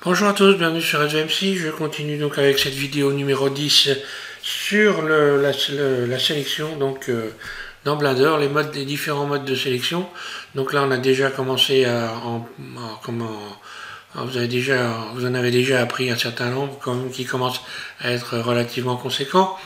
Bonjour à tous, bienvenue sur SVMC. Je continue donc avec cette vidéo numéro 10 sur la sélection dans Blender, les différents modes de sélection. Donc là on a déjà commencé vous en avez déjà appris un certain nombre qui commence à être relativement conséquent.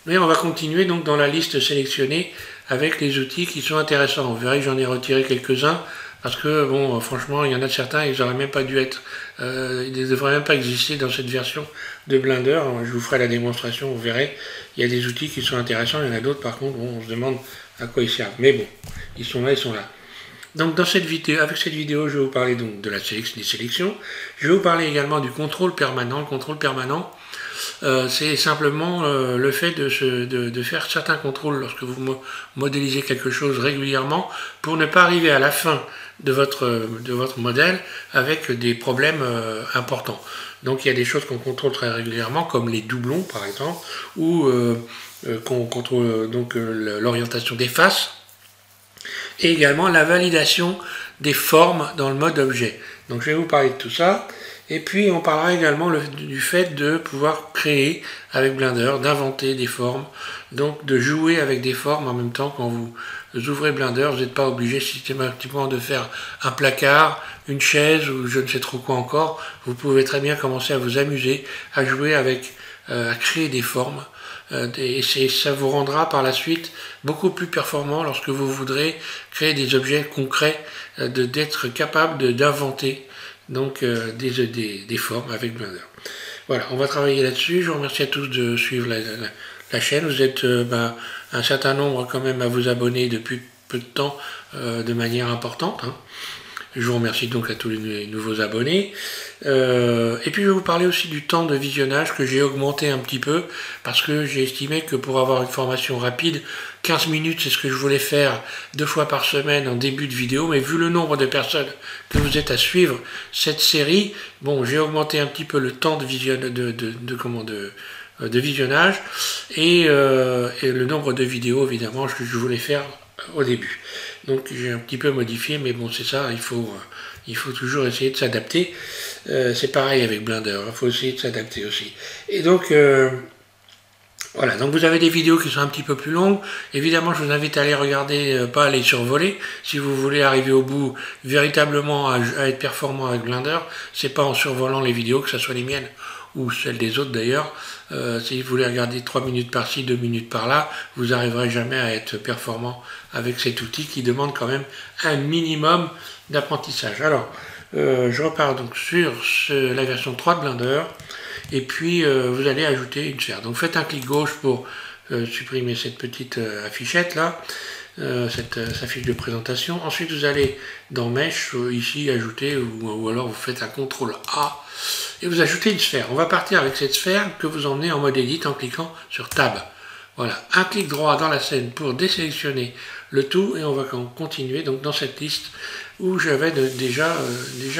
Mais on va continuer donc dans la liste sélectionnée avec les outils qui sont intéressants. Vous verrez que j'en ai retiré quelques-uns parce que bon, franchement, il y en a certains, ils n'auraient même pas dû être, ils ne devraient même pas exister dans cette version de Blender. Je vous ferai la démonstration, vous verrez. Il y a des outils qui sont intéressants, il y en a d'autres par contre, bon, on se demande à quoi ils servent. Mais bon, ils sont là, ils sont là. Donc dans cette vidéo, avec cette vidéo, je vais vous parler donc de la sélection, des sélections. Je vais vous parler également du contrôle permanent. Le contrôle permanent, c'est simplement le fait de faire certains contrôles lorsque vous modélisez quelque chose régulièrement pour ne pas arriver à la fin de votre modèle avec des problèmes importants. Donc il y a des choses qu'on contrôle très régulièrement comme les doublons par exemple ou qu'on contrôle donc l'orientation des faces et également la validation des formes dans le mode objet. Donc je vais vous parler de tout ça. Et puis on parlera également du fait de pouvoir créer avec Blender, d'inventer des formes, donc de jouer avec des formes en même temps quand vous ouvrez Blender. Vous n'êtes pas obligé systématiquement de faire un placard, une chaise ou je ne sais trop quoi encore. Vous pouvez très bien commencer à vous amuser, à jouer avec, à créer des formes. Et ça vous rendra par la suite beaucoup plus performant lorsque vous voudrez créer des objets concrets, d'être capable d'inventer donc des formes avec Blender. Voilà, on va travailler là-dessus. Je vous remercie à tous de suivre la chaîne. Vous êtes un certain nombre quand même à vous abonner depuis peu de temps de manière importante. Je vous remercie donc à tous les nouveaux abonnés. Et puis je vais vous parler aussi du temps de visionnage que j'ai augmenté un petit peu parce que j'ai estimé que pour avoir une formation rapide, 15 minutes c'est ce que je voulais faire 2 fois par semaine en début de vidéo, mais vu le nombre de personnes que vous êtes à suivre cette série, bon j'ai augmenté un petit peu le temps de visionnage et le nombre de vidéos évidemment que je voulais faire au début. Donc j'ai un petit peu modifié, mais bon c'est ça, il faut toujours essayer de s'adapter. C'est pareil avec Blender, il faut essayer de s'adapter aussi. Et donc voilà, donc vous avez des vidéos qui sont un petit peu plus longues. Évidemment, je vous invite à les regarder, pas à les survoler. Si vous voulez arriver au bout véritablement à être performant avec Blender, c'est pas en survolant les vidéos, que ce soit les miennes ou celles des autres d'ailleurs. Si vous voulez regarder 3 minutes par-ci, 2 minutes par-là, vous n'arriverez jamais à être performant avec cet outil qui demande quand même un minimum d'apprentissage. Alors, je repars donc sur la version 3 de Blender. Et puis vous allez ajouter une sphère. Donc faites un clic gauche pour supprimer cette petite affichette là, cette affiche de présentation. Ensuite vous allez dans Mesh, ici ajouter, ou alors vous faites un CTRL A et vous ajoutez une sphère. On va partir avec cette sphère que vous emmenez en mode Edit en cliquant sur Tab. Voilà, un clic droit dans la scène pour désélectionner le tout et on va continuer donc dans cette liste où j'avais déjà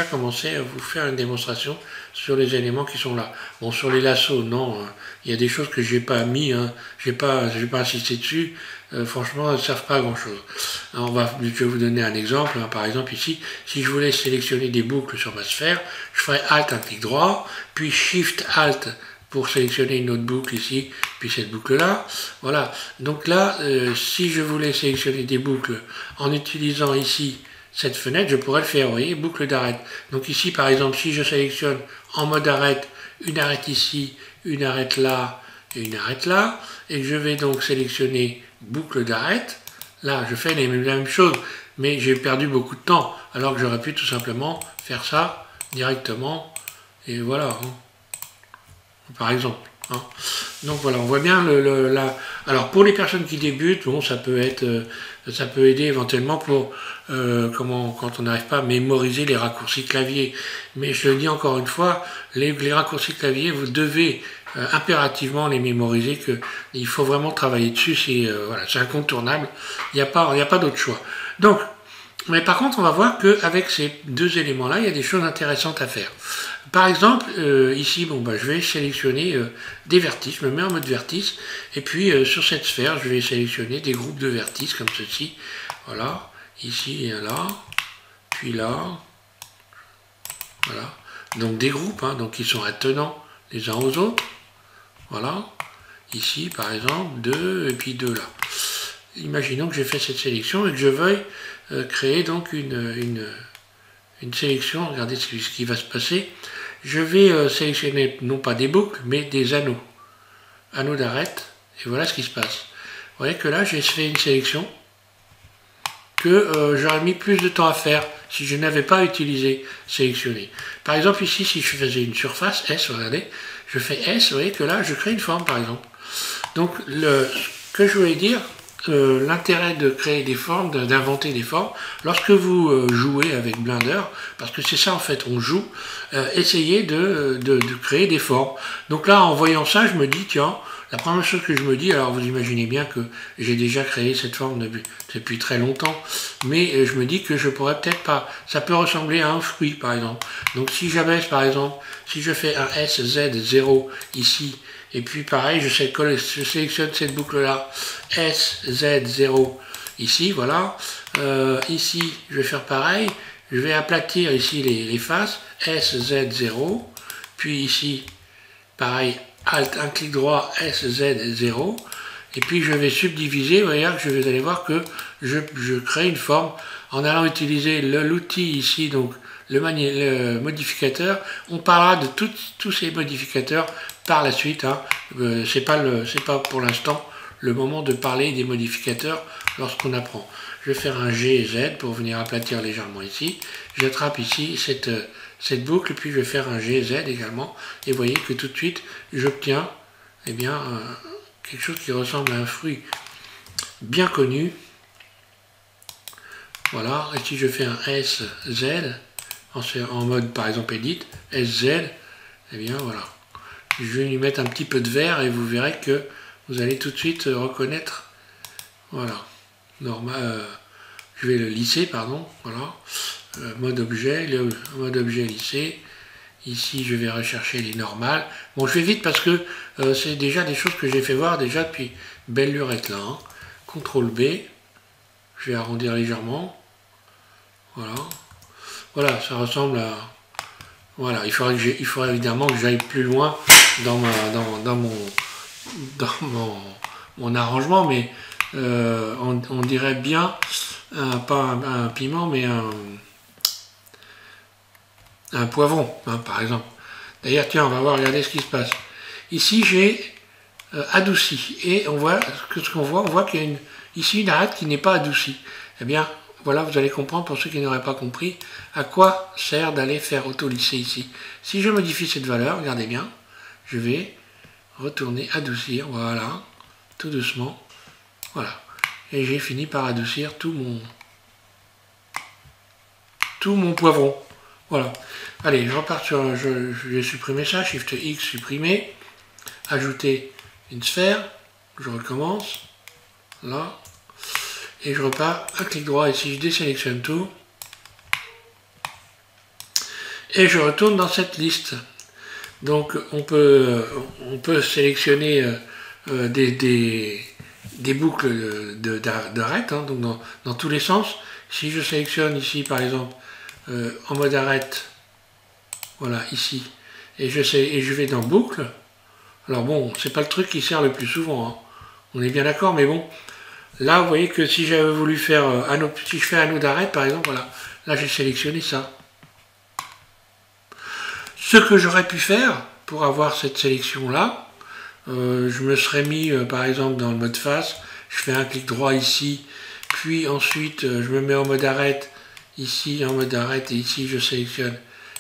commencé à vous faire une démonstration sur les éléments qui sont là. Bon, sur les lassos, non, il y a des choses que j'ai pas mis, j'ai pas insisté dessus, franchement, elles ne servent pas à grand chose. Alors, je vais vous donner un exemple, par exemple ici, si je voulais sélectionner des boucles sur ma sphère, je ferais Alt, un clic droit, puis Shift Alt pour sélectionner une autre boucle ici, puis cette boucle-là. Voilà, donc là, si je voulais sélectionner des boucles en utilisant ici cette fenêtre, je pourrais le faire, vous voyez, boucle d'arrête. Donc ici, par exemple, si je sélectionne en mode arrête, une arrête ici, une arrête là, et une arrête là, et que je vais donc sélectionner boucle d'arrête, là, je fais la même chose, mais j'ai perdu beaucoup de temps, alors que j'aurais pu tout simplement faire ça directement, et voilà, par exemple. Donc voilà, on voit bien alors pour les personnes qui débutent, bon, ça peut aider éventuellement pour quand on n'arrive pas à mémoriser les raccourcis clavier. Mais je le dis encore une fois, les raccourcis clavier, vous devez impérativement les mémoriser, il faut vraiment travailler dessus, voilà, c'est incontournable, il n'y a pas d'autre choix. Donc, mais par contre, on va voir qu'avec ces deux éléments-là, il y a des choses intéressantes à faire. Par exemple, ici, bon, je vais sélectionner des vertices, je me mets en mode vertice, et puis sur cette sphère, je vais sélectionner des groupes de vertices comme ceci. Voilà, ici et là, puis là, voilà. donc des groupes, hein, donc qui sont attenants les uns aux autres. Voilà. Ici, par exemple, 2 et puis 2 là. Imaginons que j'ai fait cette sélection et que je veuille créer donc une sélection. Regardez ce qui va se passer. Je vais sélectionner non pas des boucles, mais des anneaux. Anneaux d'arête. Et voilà ce qui se passe. Vous voyez que là, j'ai fait une sélection que j'aurais mis plus de temps à faire si je n'avais pas utilisé sélectionner. Par exemple, ici, si je faisais une surface, S, regardez, je fais S, vous voyez que là, je crée une forme, par exemple. Donc, ce que je voulais dire, l'intérêt de créer des formes, d'inventer des formes, lorsque vous jouez avec Blender, parce que c'est ça en fait, on joue, essayez de créer des formes. Donc là, en voyant ça, je me dis, tiens, la première chose que je me dis, alors vous imaginez bien que j'ai déjà créé cette forme depuis très longtemps, mais je me dis que je pourrais peut-être pas, ça peut ressembler à un fruit par exemple. Donc si j'abaisse par exemple, si je fais un SZ0 ici, et puis pareil, je sélectionne cette boucle-là, SZ0 ici, voilà. Ici, je vais faire pareil, je vais aplatir ici les faces, SZ0, puis ici, pareil, Alt, un clic droit, SZ0, et puis je vais subdiviser, vous voyez que vous allez voir que je crée une forme en allant utiliser l'outil ici, donc le modificateur. On parlera de tous ces modificateurs par la suite, hein. C'est pas pour l'instant le moment de parler des modificateurs lorsqu'on apprend. Je vais faire un G et Z pour venir aplatir légèrement ici. J'attrape ici cette boucle, puis je vais faire un G, Z également, et vous voyez que tout de suite, j'obtiens eh bien, quelque chose qui ressemble à un fruit bien connu. Voilà, et si je fais un SZ, en mode par exemple Edit, SZ, eh bien voilà. Je vais lui mettre un petit peu de vert et vous verrez que vous allez tout de suite reconnaître, voilà, normal, je vais le lisser, pardon, voilà. Mode objet, le mode objet lissé. Ici, je vais rechercher les normales. Bon, je vais vite parce que c'est déjà des choses que j'ai fait voir déjà depuis belle lurette là. Hein. CTRL B. Je vais arrondir légèrement. Voilà. Voilà, ça ressemble à... Voilà, il faudrait évidemment que j'aille plus loin dans mon arrangement, mais on dirait bien, pas un piment, mais un poivron, hein, par exemple. D'ailleurs, tiens, on va voir, regardez ce qui se passe. Ici, j'ai adouci. Et on voit on voit qu'il y a ici une arête qui n'est pas adoucie. Eh bien, voilà, vous allez comprendre, pour ceux qui n'auraient pas compris, à quoi sert d'aller faire auto-lisser ici. Si je modifie cette valeur, regardez bien, je vais retourner adoucir, voilà, tout doucement. Voilà. Et j'ai fini par adoucir tout mon poivron. Voilà. Allez, je repars sur... Je vais supprimer ça, Shift X, supprimer. Ajouter une sphère. Je recommence. Là. Et je repars, un clic droit ici, je désélectionne tout. Et je retourne dans cette liste. Donc on peut sélectionner des boucles d'arête, hein, donc dans tous les sens. Si je sélectionne ici par exemple en mode arête, voilà ici, et je vais dans boucle. Alors bon, c'est pas le truc qui sert le plus souvent, hein. On est bien d'accord, mais bon, là vous voyez que si j'avais voulu faire si je fais anneau d'arête par exemple, voilà, là j'ai sélectionné ça. Ce que j'aurais pu faire pour avoir cette sélection là, je me serais mis par exemple dans le mode face, je fais un clic droit ici, puis ensuite je me mets en mode arête, ici en mode arête, et ici je sélectionne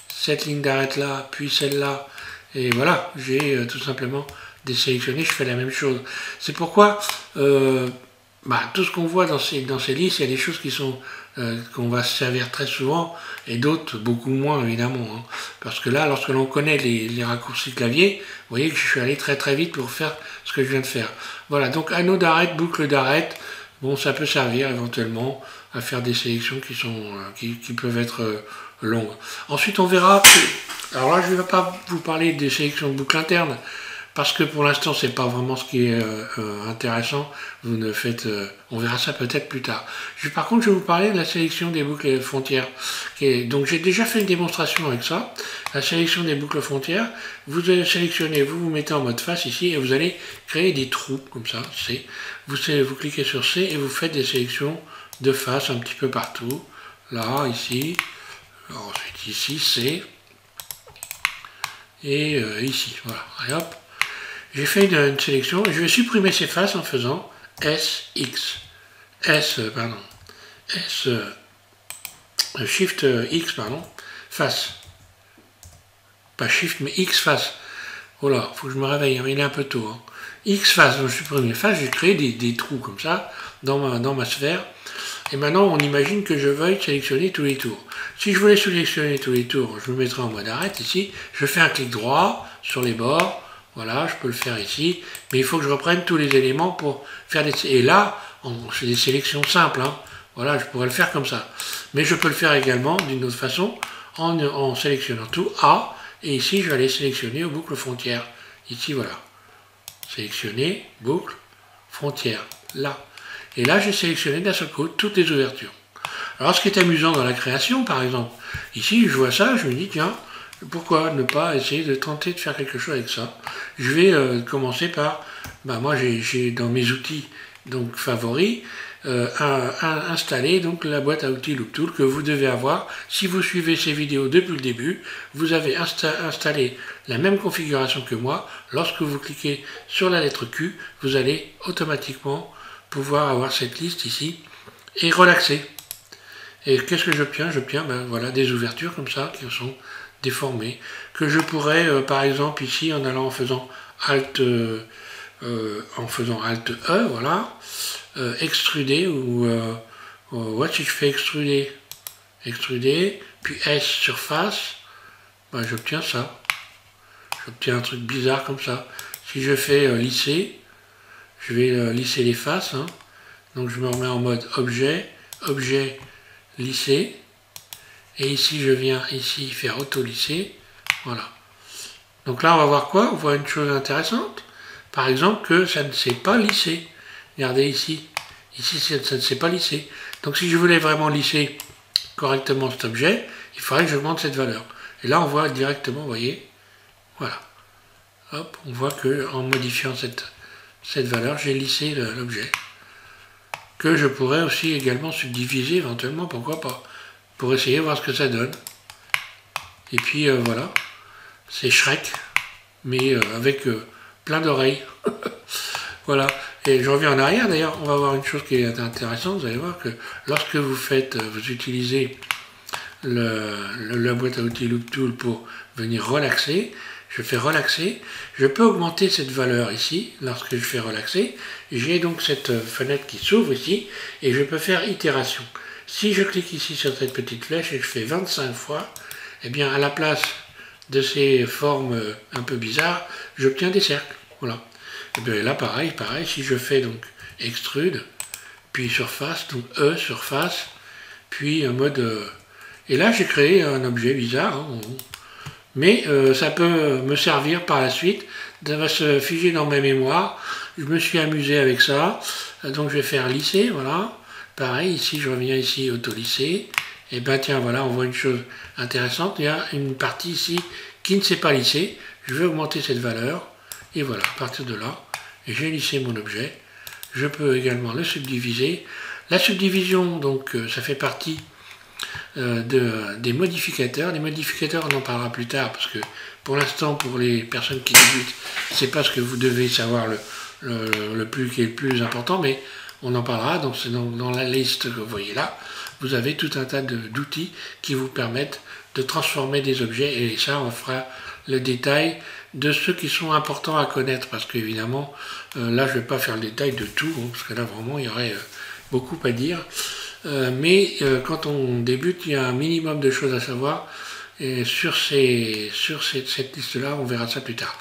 cette ligne d'arête là, puis celle-là, et voilà, j'ai tout simplement désélectionné, je fais la même chose. C'est pourquoi tout ce qu'on voit dans ces listes, il y a des choses qui sont qu'on va se servir très souvent, et d'autres beaucoup moins évidemment. Hein. Parce que là, lorsque l'on connaît les raccourcis clavier, vous voyez que je suis allé très très vite pour faire ce que je viens de faire. Voilà, donc anneau d'arête, boucle d'arête, bon, ça peut servir éventuellement à faire des sélections qui peuvent être longues. Ensuite, on verra. Alors là, je ne vais pas vous parler des sélections de boucles internes, parce que pour l'instant c'est pas vraiment ce qui est intéressant. Vous ne faites, on verra ça peut-être plus tard. Par contre, je vais vous parler de la sélection des boucles frontières. Donc j'ai déjà fait une démonstration avec ça. La sélection des boucles frontières. Vous allez sélectionner, vous mettez en mode face ici et vous allez créer des trous comme ça. Vous cliquez sur C et vous faites des sélections de face un petit peu partout. Là, ici, ensuite ici, C. Et ici, voilà, et hop, j'ai fait une sélection, et je vais supprimer ces faces en faisant Shift X, pardon, face, pas Shift, mais X face, oh là, faut que je me réveille, hein, il est un peu tôt, hein. X face, donc je supprime les faces, j'ai créé des trous comme ça, dans ma sphère, et maintenant on imagine que je veuille sélectionner tous les tours. Si je voulais sélectionner tous les tours, je me mettrai en mode arrête ici, je fais un clic droit sur les bords, voilà, je peux le faire ici, mais il faut que je reprenne tous les éléments pour faire des... Et là, c'est des sélections simples, hein. Voilà, je pourrais le faire comme ça. Mais je peux le faire également d'une autre façon, en sélectionnant tout, A, et ici je vais aller sélectionner aux boucles frontières. Ici, voilà. Sélectionner, boucle, frontière, là. Et là, j'ai sélectionné d'un seul coup toutes les ouvertures. Alors, ce qui est amusant dans la création, par exemple, ici, je vois ça, je me dis, tiens, pourquoi ne pas essayer de tenter de faire quelque chose avec ça? Je vais commencer par, moi, j'ai dans mes outils donc favoris, installer donc la boîte à outils LoopTool que vous devez avoir. Si vous suivez ces vidéos depuis le début, vous avez installé la même configuration que moi. Lorsque vous cliquez sur la lettre Q, vous allez automatiquement pouvoir avoir cette liste ici et relaxer. Et qu'est-ce que j'obtiens? J'obtiens voilà, des ouvertures comme ça qui sont déformées, que je pourrais par exemple ici en allant en faisant Alt E, voilà, extruder ou si je fais extruder, puis S surface, j'obtiens ça. J'obtiens un truc bizarre comme ça. Si je fais lisser, je vais lisser les faces, hein. Donc je me remets en mode objet, lisser, et ici je viens ici faire auto lisser, voilà. Donc là on va voir quoi? On voit une chose intéressante, par exemple que ça ne s'est pas lissé. Regardez ici, ça ne s'est pas lissé. Donc si je voulais vraiment lisser correctement cet objet, il faudrait que j'augmente cette valeur. Et là on voit directement, vous voyez, voilà. Hop, on voit que en modifiant cette valeur, j'ai lissé l'objet. Que je pourrais aussi également subdiviser éventuellement, pourquoi pas, pour essayer de voir ce que ça donne. Et puis voilà, c'est Shrek, mais avec plein d'oreilles. Voilà, et je reviens en arrière d'ailleurs, on va voir une chose qui est intéressante, vous allez voir que lorsque vous utilisez la boîte à outils LoopTool pour venir relaxer, je fais relaxer, je peux augmenter cette valeur ici, lorsque je fais relaxer, j'ai donc cette fenêtre qui s'ouvre ici, et je peux faire itération. Si je clique ici sur cette petite flèche et je fais 25 fois, eh bien à la place de ces formes un peu bizarres, j'obtiens des cercles, voilà. Et bien là pareil, si je fais donc extrude, puis surface, donc E, surface, puis un mode... et là j'ai créé un objet bizarre, hein, mais ça peut me servir par la suite, ça va se figer dans ma mémoire, je me suis amusé avec ça, donc je vais faire lisser, voilà, pareil, ici je reviens ici, auto-lisser, et ben tiens, voilà, on voit une chose intéressante, il y a une partie ici qui ne s'est pas lissée, je vais augmenter cette valeur, et voilà, à partir de là, j'ai lissé mon objet, je peux également le subdiviser, la subdivision, donc ça fait partie des modificateurs. Les modificateurs, on en parlera plus tard parce que pour l'instant, pour les personnes qui débutent, c'est pas ce que vous devez savoir qui est le plus important, mais on en parlera. Donc c'est dans la liste que vous voyez là, vous avez tout un tas d'outils qui vous permettent de transformer des objets, et ça on fera le détail de ceux qui sont importants à connaître, parce qu'évidemment là je ne vais pas faire le détail de tout, hein, parce que là vraiment il y aurait beaucoup à dire. Mais quand on débute, il y a un minimum de choses à savoir. Et sur cette liste-là, on verra ça plus tard.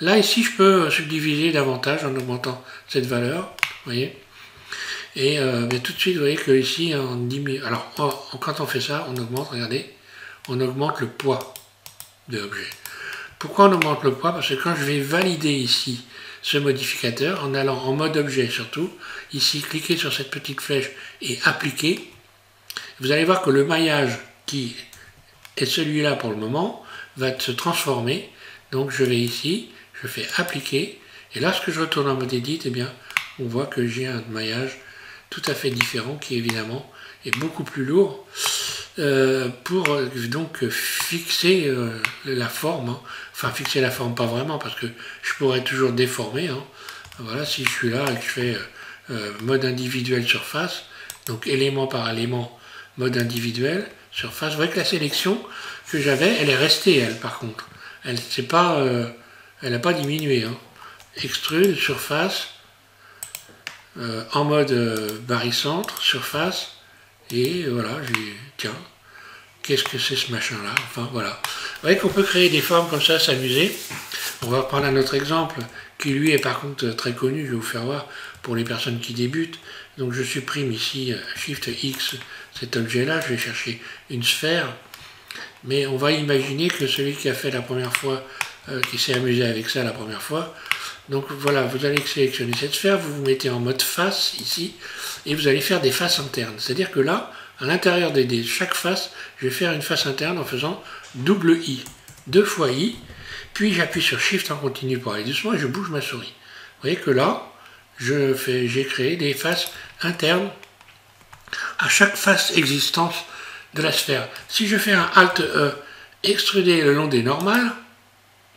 Là, ici, je peux subdiviser davantage en augmentant cette valeur. Vous voyez. Et tout de suite, vous voyez que ici, alors, quand on fait ça, on augmente, regardez, on augmente le poids de l'objet. Pourquoi on augmente le poids? Parce que quand je vais valider ici ce modificateur, en allant en mode objet surtout, ici, cliquez sur cette petite flèche et appliquer, vous allez voir que le maillage qui est celui-là pour le moment va se transformer. Donc je vais ici, je fais appliquer, et lorsque je retourne en mode edit, eh bien, on voit que j'ai un maillage tout à fait différent qui évidemment est beaucoup plus lourd pour donc fixer la forme, hein. Enfin fixer la forme pas vraiment parce que je pourrais toujours déformer, hein. Voilà, si je suis là et que je fais mode individuel surface, donc élément par élément, mode individuel surface, vous voyez que la sélection que j'avais, elle est restée, elle, par contre. Elle n'a pas diminué, hein. Extrude, surface, en mode barycentre, surface, et voilà, tiens, qu'est-ce que c'est ce machin-là? Enfin, voilà. Vous voyez qu'on peut créer des formes comme ça, s'amuser. On va prendre un autre exemple, qui lui est par contre très connu, je vais vous faire voir, pour les personnes qui débutent. Donc je supprime ici, Shift X, cet objet-là, je vais chercher une sphère, mais on va imaginer que celui qui a fait la première fois, qui s'est amusé avec ça la première fois, donc voilà, vous allez sélectionner cette sphère, vous vous mettez en mode face ici, et vous allez faire des faces internes. C'est-à-dire que là, à l'intérieur de chaque face, je vais faire une face interne en faisant double I, 2 fois I, puis j'appuie sur Shift en continu pour aller doucement et je bouge ma souris. Vous voyez que là, j'ai créé des faces internes à chaque face existence de la sphère. Si je fais un Alt E, extruder le long des normales,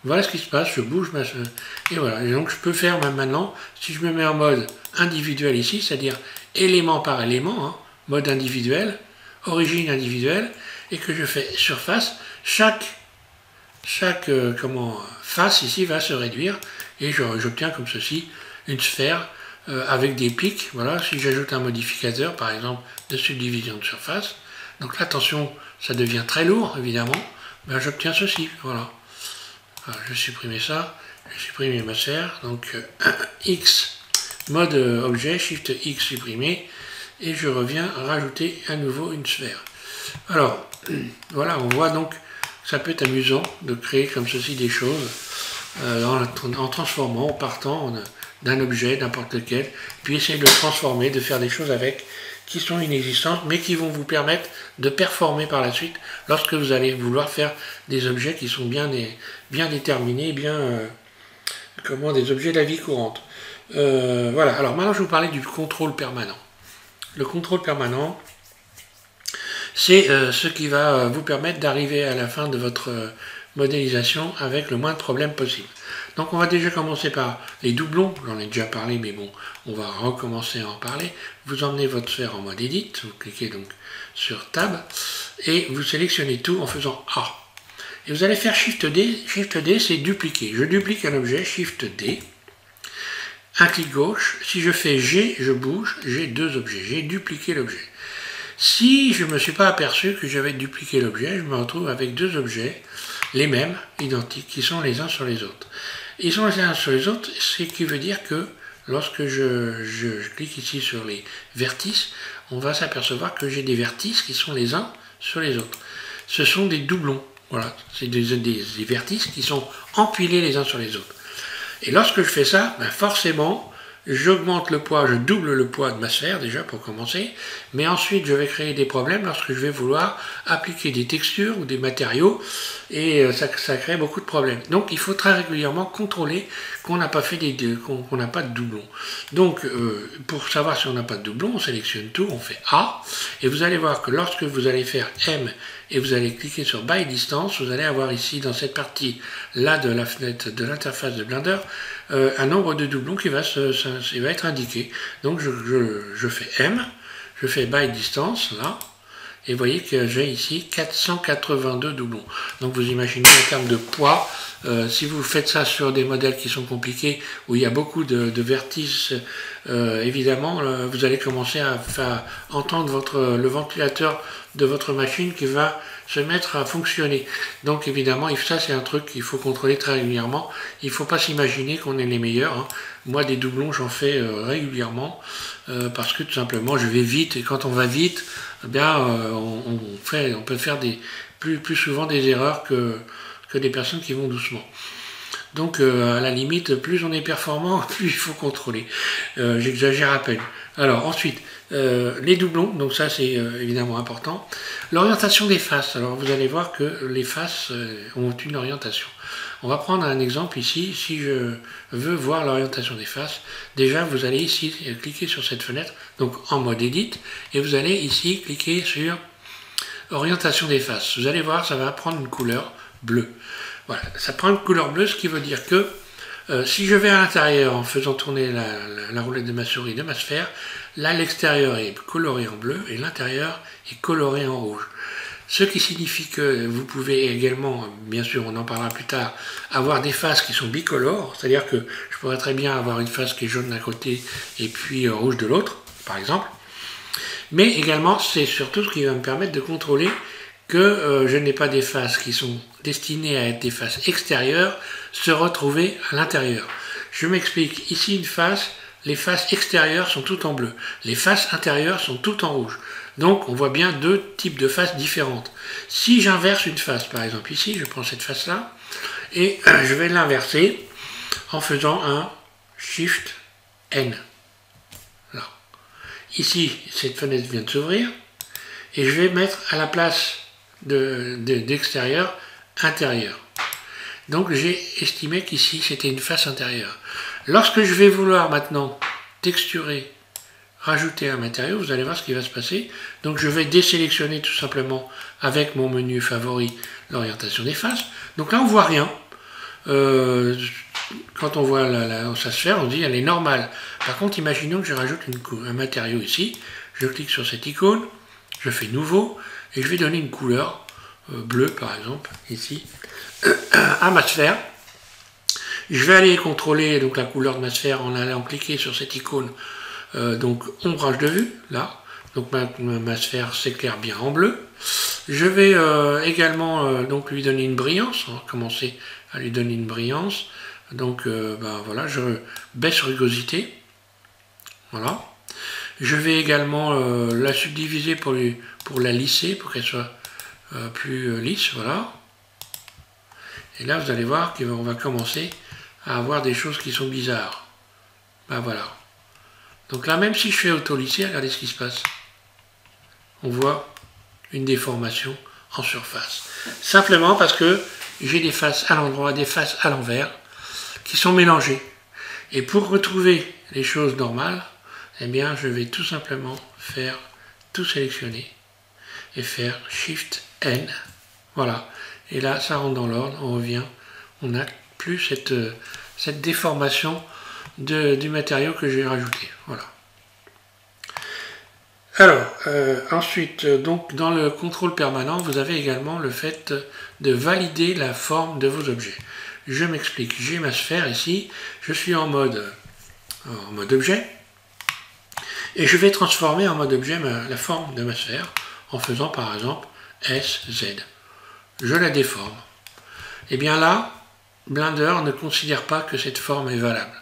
voilà ce qui se passe, je bouge ma souris. Et voilà, et donc je peux faire même maintenant, si je me mets en mode individuel ici, c'est-à-dire élément par élément, hein, mode individuel, origine individuelle, et que je fais surface, chaque face ici va se réduire, et j'obtiens comme ceci une sphère avec des pics. Voilà, si j'ajoute un modificateur, par exemple, de subdivision de surface, donc là, attention, ça devient très lourd, évidemment, ben, j'obtiens ceci, voilà. Alors, je vais supprimer ça, je vais supprimer ma sphère, donc X, mode objet, Shift X supprimé, et je reviens rajouter à nouveau une sphère. Alors, voilà, on voit donc que ça peut être amusant de créer comme ceci des choses en transformant, en partant d'un objet, n'importe lequel, puis essayer de le transformer, de faire des choses avec qui sont inexistantes, mais qui vont vous permettre de performer par la suite lorsque vous allez vouloir faire des objets qui sont bien déterminés, des objets de la vie courante. Voilà, alors maintenant je vais vous parler du contrôle permanent. Le contrôle permanent, c'est ce qui va vous permettre d'arriver à la fin de votre modélisation avec le moins de problèmes possible. Donc on va déjà commencer par les doublons, j'en ai déjà parlé, mais bon, on va recommencer à en parler. Vous emmenez votre sphère en mode Edit, vous cliquez donc sur Tab, et vous sélectionnez tout en faisant A. Et vous allez faire Shift D, Shift D c'est dupliquer. Je duplique un objet, Shift D, un clic gauche, si je fais G, je bouge, j'ai 2 objets, j'ai dupliqué l'objet. Si je ne me suis pas aperçu que j'avais dupliqué l'objet, je me retrouve avec 2 objets, les mêmes, identiques, qui sont les uns sur les autres. Ils sont les uns sur les autres, ce qui veut dire que lorsque je clique ici sur les vertices, on va s'apercevoir que j'ai des vertices qui sont les uns sur les autres. Ce sont des doublons, voilà, c'est des vertices qui sont empilés les uns sur les autres. Et lorsque je fais ça, ben forcément, j'augmente le poids, je double le poids de ma sphère déjà pour commencer, mais ensuite je vais créer des problèmes lorsque je vais vouloir appliquer des textures ou des matériaux, et ça crée beaucoup de problèmes. Donc il faut très régulièrement contrôler qu'on n'a pas fait qu'on n'a pas de doublon. Donc pour savoir si on n'a pas de doublon, on sélectionne tout, on fait A, et vous allez voir que lorsque vous allez faire M et vous allez cliquer sur By Distance, vous allez avoir ici dans cette partie là de la fenêtre de l'interface de Blender un nombre de doublons qui va être indiqué. Donc je fais M, je fais By Distance là, et vous voyez que j'ai ici 482 doublons. Donc vous imaginez en termes de poids, si vous faites ça sur des modèles qui sont compliqués, où il y a beaucoup de vertices, évidemment, vous allez commencer à faire entendre le ventilateur de votre machine qui va se mettre à fonctionner. Donc évidemment, ça c'est un truc qu'il faut contrôler très régulièrement. Il ne faut pas s'imaginer qu'on est les meilleurs, hein. Moi des doublons j'en fais régulièrement parce que tout simplement je vais vite, et quand on va vite, eh bien on peut faire plus souvent des erreurs que des personnes qui vont doucement. Donc à la limite, plus on est performant, plus il faut contrôler. J'exagère à peine. Alors ensuite, les doublons, donc ça c'est évidemment important. L'orientation des faces, alors vous allez voir que les faces ont une orientation. On va prendre un exemple ici, si je veux voir l'orientation des faces, déjà vous allez ici cliquer sur cette fenêtre, donc en mode Edit, et vous allez ici cliquer sur orientation des faces. Vous allez voir, ça va prendre une couleur bleue. Voilà, ça prend une couleur bleue, ce qui veut dire que si je vais à l'intérieur en faisant tourner la roulette de ma souris, de ma sphère, là l'extérieur est coloré en bleu et l'intérieur est coloré en rouge. Ce qui signifie que vous pouvez également, bien sûr on en parlera plus tard, avoir des faces qui sont bicolores, c'est-à-dire que je pourrais très bien avoir une face qui est jaune d'un côté et puis rouge de l'autre, par exemple. Mais également c'est surtout ce qui va me permettre de contrôler que je n'ai pas des faces qui sont destinées à être des faces extérieures se retrouver à l'intérieur. Je m'explique, ici une face, les faces extérieures sont toutes en bleu, les faces intérieures sont toutes en rouge. Donc on voit bien deux types de faces différentes. Si j'inverse une face, par exemple ici, je prends cette face-là, et je vais l'inverser en faisant un Shift N. Là. Ici, cette fenêtre vient de s'ouvrir, et je vais mettre à la place d'extérieur, intérieur. Donc j'ai estimé qu'ici c'était une face intérieure. Lorsque je vais vouloir maintenant texturer, rajouter un matériau, vous allez voir ce qui va se passer. Donc je vais désélectionner tout simplement avec mon menu favori l'orientation des faces. Donc là on voit rien. Quand on voit sa sphère, on dit elle est normale. Par contre, imaginons que je rajoute un matériau ici. Je clique sur cette icône, je fais nouveau et je vais donner une couleur bleue par exemple ici à ma sphère. Je vais aller contrôler donc la couleur de ma sphère en allant cliquer sur cette icône. Donc ombrage de vue, là, donc ma sphère s'éclaire bien en bleu. Je vais également donc lui donner une brillance, on va commencer à lui donner une brillance. Donc voilà, je baisse rugosité, voilà. Je vais également la subdiviser pour la lisser, pour qu'elle soit plus lisse, voilà. Et là vous allez voir qu'on va commencer à avoir des choses qui sont bizarres. Ben voilà. Donc là, même si je fais auto-lisser, regardez ce qui se passe. On voit une déformation en surface. Simplement parce que j'ai des faces à l'endroit, des faces à l'envers, qui sont mélangées. Et pour retrouver les choses normales, eh bien, je vais tout simplement faire tout sélectionner et faire Shift N. Voilà. Et là, ça rentre dans l'ordre, on revient. On n'a plus cette déformation du matériau que j'ai rajouté. Voilà. Alors, ensuite, donc, dans le contrôle permanent, vous avez également le fait de valider la forme de vos objets. Je m'explique. J'ai ma sphère ici. Je suis en mode objet. Et je vais transformer en mode objet la forme de ma sphère en faisant par exemple SZ. Je la déforme. Et bien là, Blender ne considère pas que cette forme est valable.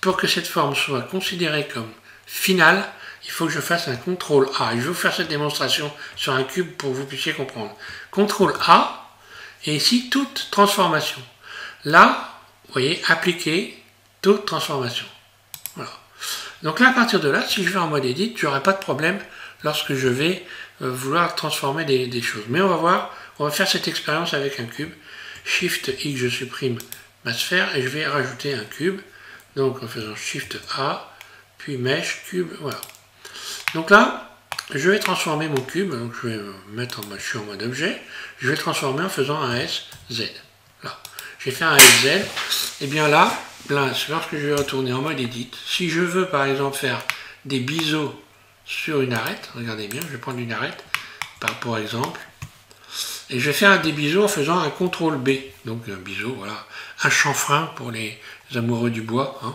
Pour que cette forme soit considérée comme finale, il faut que je fasse un CTRL A. Et je vais vous faire cette démonstration sur un cube pour que vous puissiez comprendre. CTRL A, et ici, toute transformation. Là, vous voyez, appliquer toute transformation. Voilà. Donc là, à partir de là, si je vais en mode Edit, je n'aurai pas de problème lorsque je vais vouloir transformer des choses. Mais on va voir, on va faire cette expérience avec un cube. Shift X, je supprime ma sphère et je vais rajouter un cube. Donc en faisant Shift A, puis Mesh, cube, voilà. Donc là, je vais transformer mon cube. Donc je vais mettre je suis en mode objet. Je vais le transformer en faisant un SZ. Là, j'ai fait un SZ. Et bien là, lorsque je vais retourner en mode Edit, si je veux par exemple faire des biseaux sur une arête, regardez bien, je vais prendre une arête, par exemple. Et je vais faire des biseaux en faisant un CTRL B. Donc un biseau, voilà. Un chanfrein pour les amoureux du bois. Hein.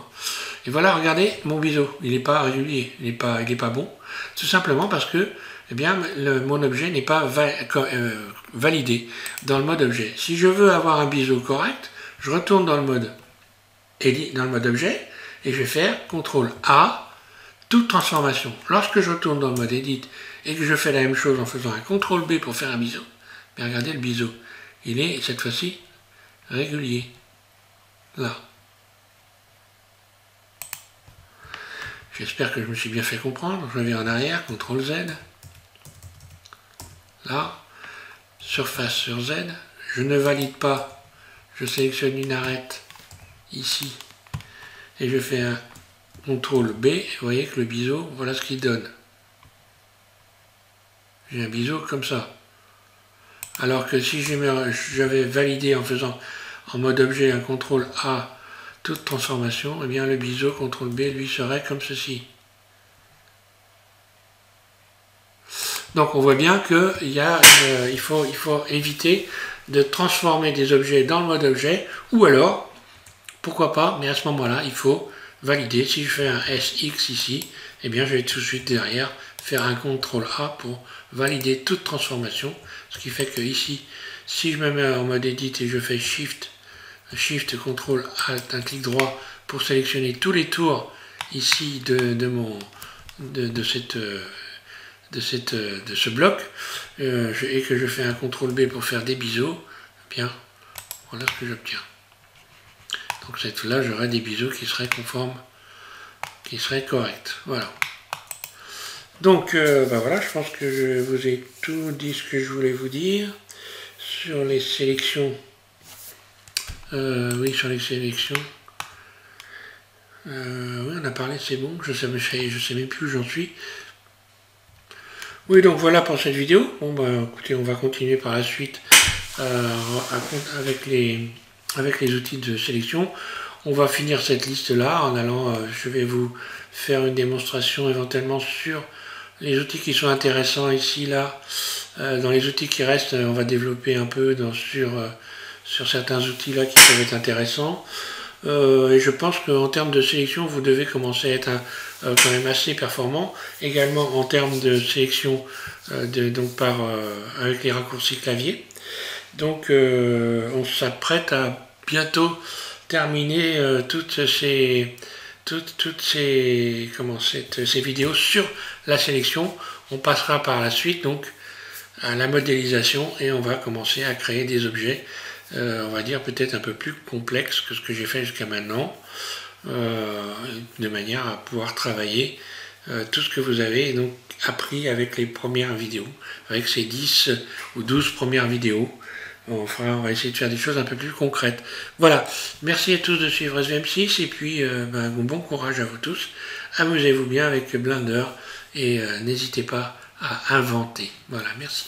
Et voilà, regardez, mon biseau. Il n'est pas régulier. Il n'est pas bon. Tout simplement parce que eh bien, mon objet n'est pas validé dans le mode objet. Si je veux avoir un biseau correct, je retourne dans le mode objet et je vais faire CTRL A, toute transformation. Lorsque je retourne dans le mode Edit et que je fais la même chose en faisant un CTRL B pour faire un biseau, mais regardez le biseau, il est cette fois-ci régulier. Là. J'espère que je me suis bien fait comprendre. Je reviens en arrière, CTRL Z. Là. Surface sur Z. Je ne valide pas. Je sélectionne une arête ici. Et je fais un CTRL B. Vous voyez que le biseau, voilà ce qu'il donne. J'ai un biseau comme ça. Alors que si j'avais validé en mode objet un CTRL A toute transformation, eh bien le biseau CTRL B lui serait comme ceci. Donc on voit bien qu'il faut éviter de transformer des objets dans le mode objet, ou alors, pourquoi pas, mais à ce moment-là, il faut valider. Si je fais un SX ici, eh bien je vais tout de suite derrière faire un CTRL A pour valider toute transformation, ce qui fait que ici, si je me mets en mode Edit et je fais Shift CTRL Alt, un clic droit pour sélectionner tous les tours ici de ce bloc, et que je fais un CTRL B pour faire des biseaux, eh bien voilà ce que j'obtiens. Donc là j'aurai des biseaux qui seraient conformes, qui seraient corrects. Voilà. Donc voilà, je pense que je vous ai tout dit ce que je voulais vous dire sur les sélections. Oui, sur les sélections. Oui, on a parlé, c'est bon, je sais même plus où j'en suis. Oui, donc voilà pour cette vidéo. Bon, bah écoutez, on va continuer par la suite avec les outils de sélection. On va finir cette liste-là en allant, je vais vous faire une démonstration éventuellement sur les outils qui sont intéressants ici, là. Dans les outils qui restent, on va développer un peu sur certains outils là qui peuvent être intéressants. Et je pense qu'en termes de sélection, vous devez commencer à être quand même assez performant. Également en termes de sélection avec les raccourcis clavier. Donc on s'apprête à bientôt terminer toutes ces vidéos sur la sélection. On passera par la suite donc à la modélisation et on va commencer à créer des objets, on va dire peut-être un peu plus complexes que ce que j'ai fait jusqu'à maintenant, de manière à pouvoir travailler tout ce que vous avez donc appris avec les premières vidéos, avec ces 10 ou 12 premières vidéos. On va essayer de faire des choses un peu plus concrètes. Voilà, merci à tous de suivre SVM6 et puis bon courage à vous tous. Amusez-vous bien avec Blender et n'hésitez pas à inventer. Voilà, merci.